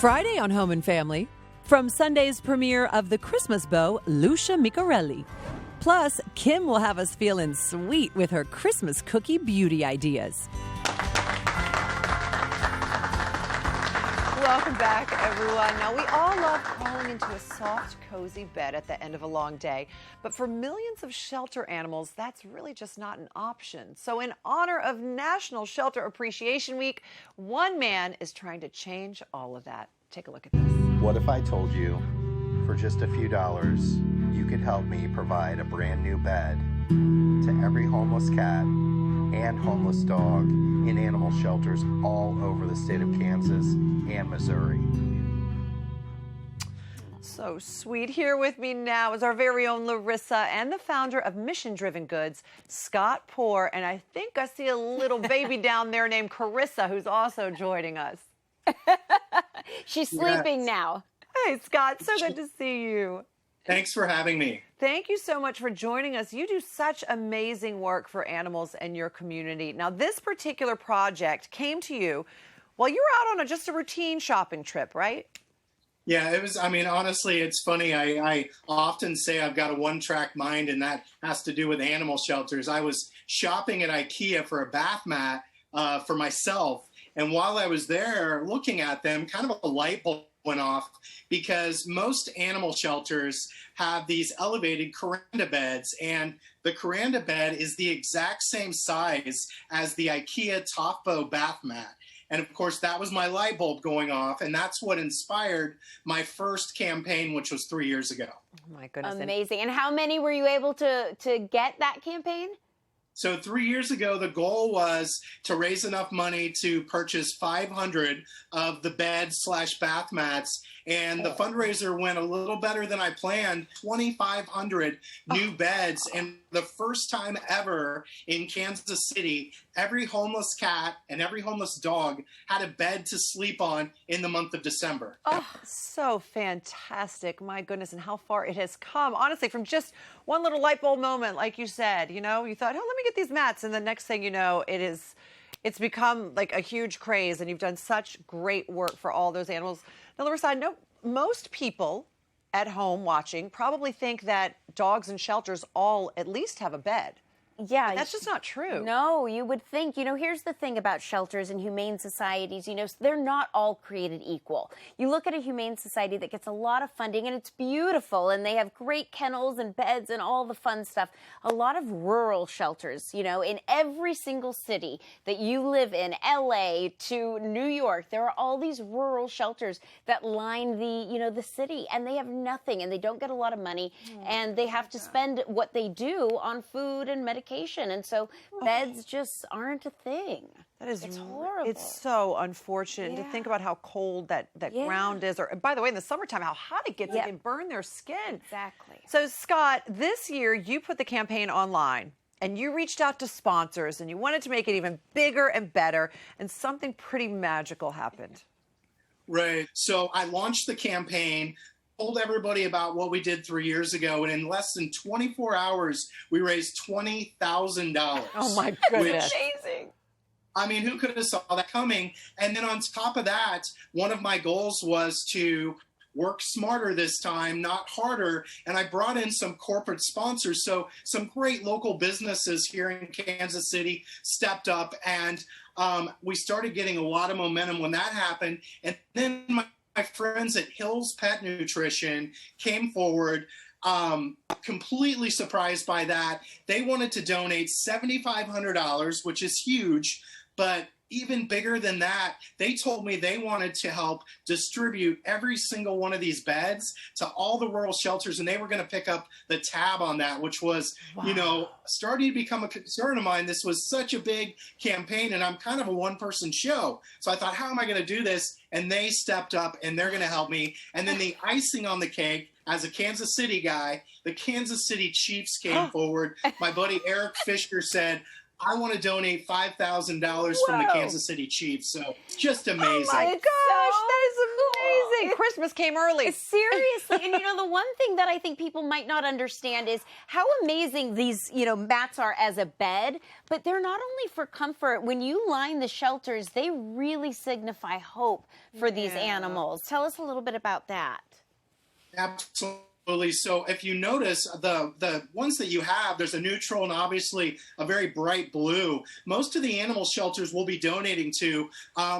Friday on Home and Family, from Sunday's premiere of The Christmas Bow, Lucia Micarelli. Plus, Kim will have us feeling sweet with her Christmas cookie beauty ideas. Welcome back, everyone. Now, we all love crawling into a soft, cozy bed at the end of a long day, but for millions of shelter animals, that's really just not an option. So in honor of National Shelter Appreciation Week, one man is trying to change all of that. Take a look at this. What if I told you, for just a few dollars, you could help me provide a brand new bed to every homeless cat and homeless dog in animal shelters all over the state of Kansas and Missouri? So sweet. Here with me now is our very own Larissa and the founder of Mission Driven Goods, Scott Poore. And I think I see a little baby down there named Carissa who's also joining us. She's sleeping now. Hey, Scott, so good to see you. Thanks for having me. Thank you so much for joining us. You do such amazing work for animals in your community. Now, this particular project came to you while you were out on just a routine shopping trip, right? Yeah, it was, honestly, it's funny. I often say I've got a one-track mind, and that has to do with animal shelters. I was shopping at IKEA for a bath mat for myself. And while I was there looking at them, kind of a light bulb went off, because most animal shelters have these elevated Kuranda beds, and the Kuranda bed is the exact same size as the IKEA Tofbo bath mat. And of course, that was my light bulb going off, and that's what inspired my first campaign, which was 3 years ago. Oh my goodness. Amazing. And how many were you able to get that campaign? So 3 years ago, the goal was to raise enough money to purchase 500 of the beds/bath mats. And the fundraiser went a little better than I planned, 2,500 new beds. And the first time ever in Kansas City, every homeless cat and every homeless dog had a bed to sleep on in the month of December. Oh, so fantastic. My goodness, and how far it has come. Honestly, from just one little light bulb moment, like you said, you thought, oh, let me get these mats. And the next thing you know, it's become like a huge craze, and you've done such great work for all those animals. Now, Larissa, I know most people at home watching probably think that dogs in shelters all at least have a bed. Yeah. But that's just not true. No, you would think. Here's the thing about shelters and humane societies. They're not all created equal. You look at a humane society that gets a lot of funding, and it's beautiful, and they have great kennels and beds and all the fun stuff. A lot of rural shelters, in every single city that you live in, LA to New York, there are all these rural shelters that line the city, and they have nothing, and they don't get a lot of money, and they have to spend what they do on food and medication. And so beds just aren't a thing. It's horrible. It's so unfortunate to think about how cold that ground is. Or, by the way, in the summertime, how hot it gets. It can burn their skin. Exactly. So, Scott, this year you put the campaign online, and you reached out to sponsors, and you wanted to make it even bigger and better, and something pretty magical happened. Right. So I launched the campaign, told everybody about what we did 3 years ago, and in less than 24 hours, we raised $20,000. Oh, my goodness. Amazing. Who could have saw that coming? And then on top of that, one of my goals was to work smarter this time, not harder. And I brought in some corporate sponsors. So some great local businesses here in Kansas City stepped up, and we started getting a lot of momentum when that happened. And then my friends at Hill's Pet Nutrition came forward, completely surprised by that. They wanted to donate $7,500, which is huge, but even bigger than that, they told me they wanted to help distribute every single one of these beds to all the rural shelters, and they were going to pick up the tab on that, which was, starting to become a concern of mine. This was such a big campaign, and I'm kind of a one-person show. So I thought, how am I going to do this? And they stepped up, and they're going to help me. And then the icing on the cake, as a Kansas City guy, the Kansas City Chiefs came forward. My buddy Eric Fisher said, I want to donate $5,000 from the Kansas City Chiefs. So just amazing. Oh my gosh, that is amazing. Cool. Christmas came early. Seriously. And, the one thing that I think people might not understand is how amazing these, mats are as a bed, but they're not only for comfort. When you line the shelters, they really signify hope for these animals. Tell us a little bit about that. Absolutely. So if you notice the ones that you have, there's a neutral and obviously a very bright blue. Most of the animal shelters we'll be donating to,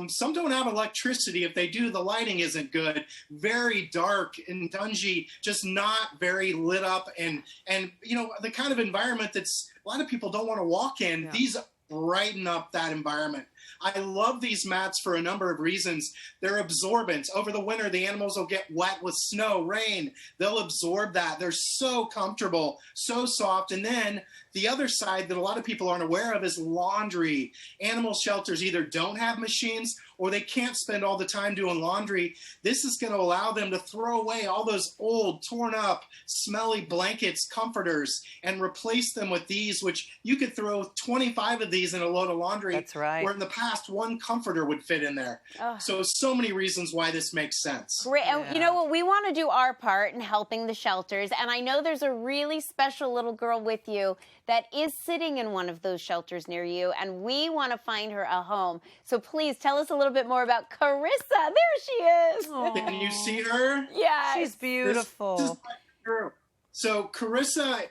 some don't have electricity. If they do, the lighting isn't good. Very dark and dungy, just not very lit up. And the kind of environment that's a lot of people don't want to walk in. Yeah. These brighten up that environment. I love these mats for a number of reasons. They're absorbent. Over the winter, the animals will get wet with snow, rain. They'll absorb that. They're so comfortable, so soft. And then the other side that a lot of people aren't aware of is laundry. Animal shelters either don't have machines or they can't spend all the time doing laundry. This is going to allow them to throw away all those old, torn up, smelly blankets, comforters, and replace them with these, which you could throw 25 of these in a load of laundry. That's right. Where in the past, one comforter would fit in there. So many reasons why this makes sense. Great. And you know what? We want to do our part in helping the shelters. And I know there's a really special little girl with you that is sitting in one of those shelters near you, and we want to find her a home. So please tell us a little bit more about Carissa. There she is. Aww. Can you see her? Yeah. She's beautiful. This is my girl. So Carissa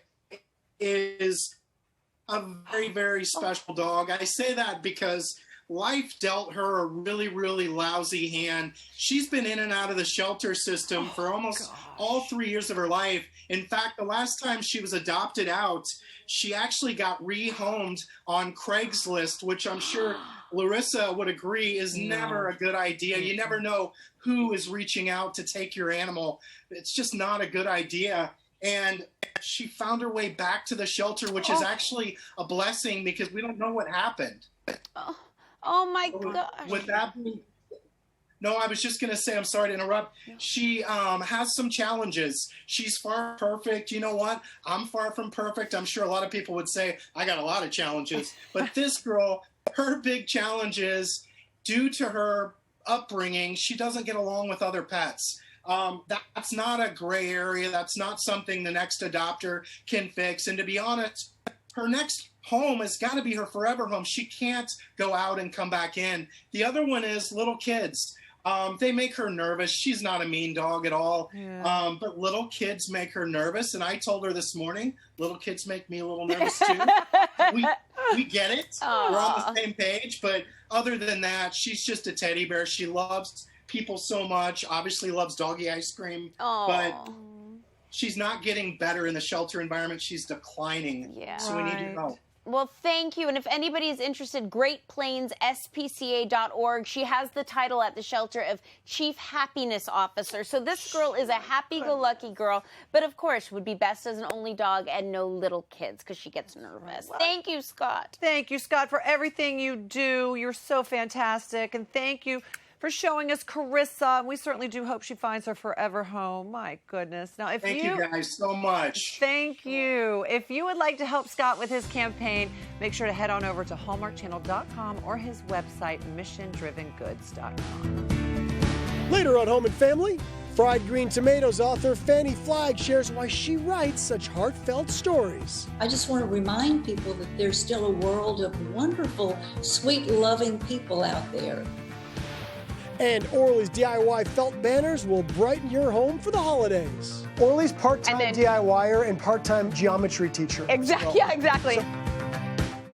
is a very, very special dog. I say that because life dealt her a really, really lousy hand. She's been in and out of the shelter system for almost all 3 years of her life. In fact, the last time she was adopted out, she actually got rehomed on Craigslist, which I'm sure Larissa would agree is never a good idea. You never know who is reaching out to take your animal. It's just not a good idea. And she found her way back to the shelter, which is actually a blessing because we don't know what happened. Oh my gosh. With that being, no, I was just going to say, I'm sorry to interrupt. She has some challenges. She's far from perfect. You know what? I'm far from perfect. I'm sure a lot of people would say I got a lot of challenges. But this girl, her big challenge is due to her upbringing, she doesn't get along with other pets. That's not a gray area. That's not something the next adopter can fix. And to be honest, her next home has got to be her forever home. She can't go out and come back in. The other one is little kids. They make her nervous. She's not a mean dog at all. Yeah. But little kids make her nervous. And I told her this morning, little kids make me a little nervous too. we get it. Aww. We're on the same page. But other than that, she's just a teddy bear. She loves people so much, obviously loves doggy ice cream. Aww. But she's not getting better in the shelter environment. She's declining. Yeah. So we need your help. Well, thank you. And if anybody is interested, GreatPlainsSPCA.org. She has the title at the shelter of Chief Happiness Officer. So this girl is a happy-go-lucky girl, but of course would be best as an only dog and no little kids because she gets nervous. Thank you, Scott. Thank you, Scott, for everything you do. You're so fantastic. And thank you for showing us Carissa. We certainly do hope she finds her forever home. My goodness. Now, if Thank you guys so much. Thank you. If you would like to help Scott with his campaign, make sure to head on over to HallmarkChannel.com or his website, MissionDrivenGoods.com. Later on Home and Family, Fried Green Tomatoes author Fannie Flagg shares why she writes such heartfelt stories. I just want to remind people that there's still a world of wonderful, sweet, loving people out there. And Orly's DIY felt banners will brighten your home for the holidays. Orly's part-time DIYer and part-time geometry teacher. Exactly. Yeah, exactly.